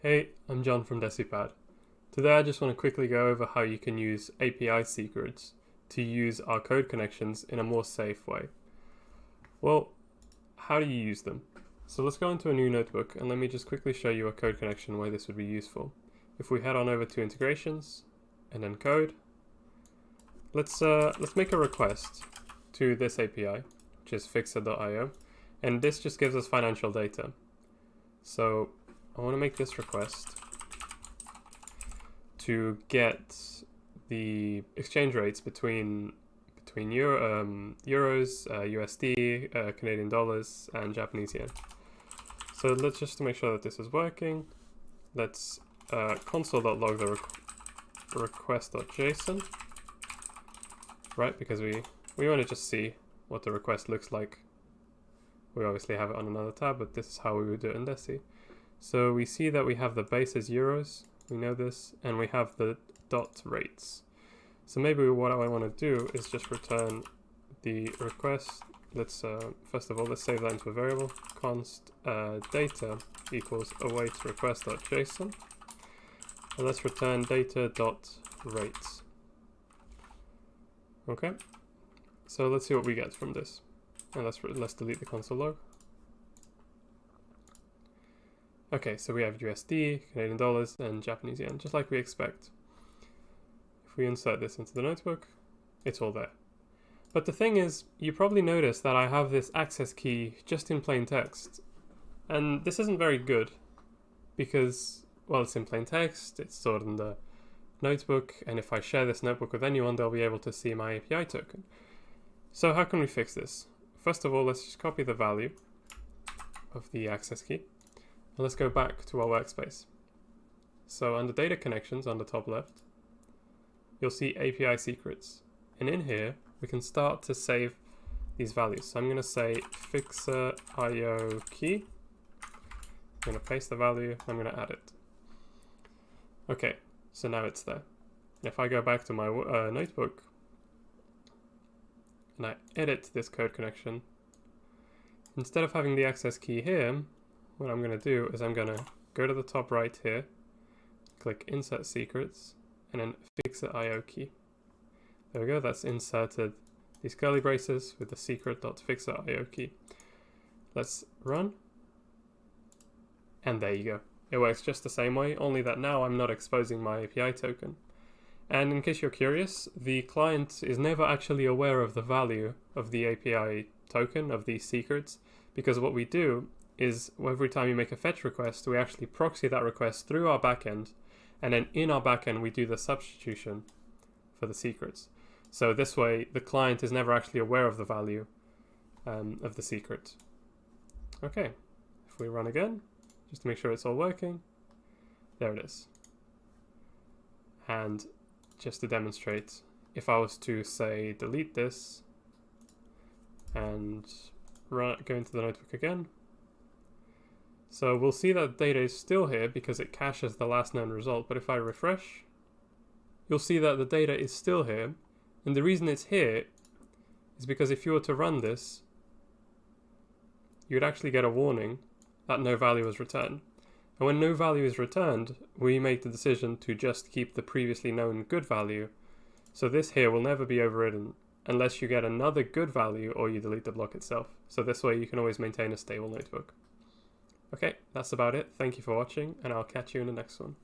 Hey, I'm John from Decipad. Today I just want to quickly go over how you can use API secrets to use our code connections in a more safe way. Well, how do you use them? So let's go into a new notebook and let me just quickly show you a code connection where this would be useful. If we head on over to integrations and then code, let's make a request to this API, which is fixer.io, and this just gives us financial data. So I want to make this request to get the exchange rates between euros, USD, Canadian dollars, and Japanese yen. So let's just to make sure that this is working, let's console.log the request.json, right? Because we want to just see what the request looks like. We obviously have it on another tab, but this is how we would do it in Deci. So we see that we have the base as euros, we know this, and we have the dot rates. So maybe what I want to do is just return the request. Let's first of all, let's save that into a variable. Const data equals await request.json, and let's return data.rates. Okay, so let's see what we get from this, and let's delete the console log. Okay, so we have USD, Canadian dollars, and Japanese yen, just like we expect. If we insert this into the notebook, it's all there. But the thing is, you probably noticed that I have this access key just in plain text. And this isn't very good because, well, it's in plain text, it's stored in the notebook, and if I share this notebook with anyone, they'll be able to see my API token. So how can we fix this? First of all, let's just copy the value of the access key. And let's go back to our workspace. So under data connections on the top left, you'll see API secrets. And in here, we can start to save these values. So I'm going to say fixer IO key. I'm going to paste the value. I'm going to add it. Okay, so now it's there. And if I go back to my notebook and I edit this code connection, instead of having the access key here, what I'm going to do is I'm going to go to the top right here, click Insert Secrets, and then Fixer IO key. There we go, that's inserted these curly braces with the secret.fixer IO key. Let's run, and there you go. It works just the same way, only that now I'm not exposing my API token. And in case you're curious, the client is never actually aware of the value of the API token, of these secrets, because what we do is every time you make a fetch request, we actually proxy that request through our backend, and then in our backend we do the substitution for the secrets. So this way the client is never actually aware of the value of the secret. Okay, if we run again, just to make sure it's all working, there it is. And just to demonstrate, if I was to say delete this and go into the notebook again, so we'll see that data is still here because it caches the last known result, but if I refresh, you'll see that the data is still here, and the reason it's here is because if you were to run this, you'd actually get a warning that no value was returned. And when no value is returned, we make the decision to just keep the previously known good value, so this here will never be overridden unless you get another good value or you delete the block itself. So this way you can always maintain a stable notebook. Okay, that's about it. Thank you for watching, and I'll catch you in the next one.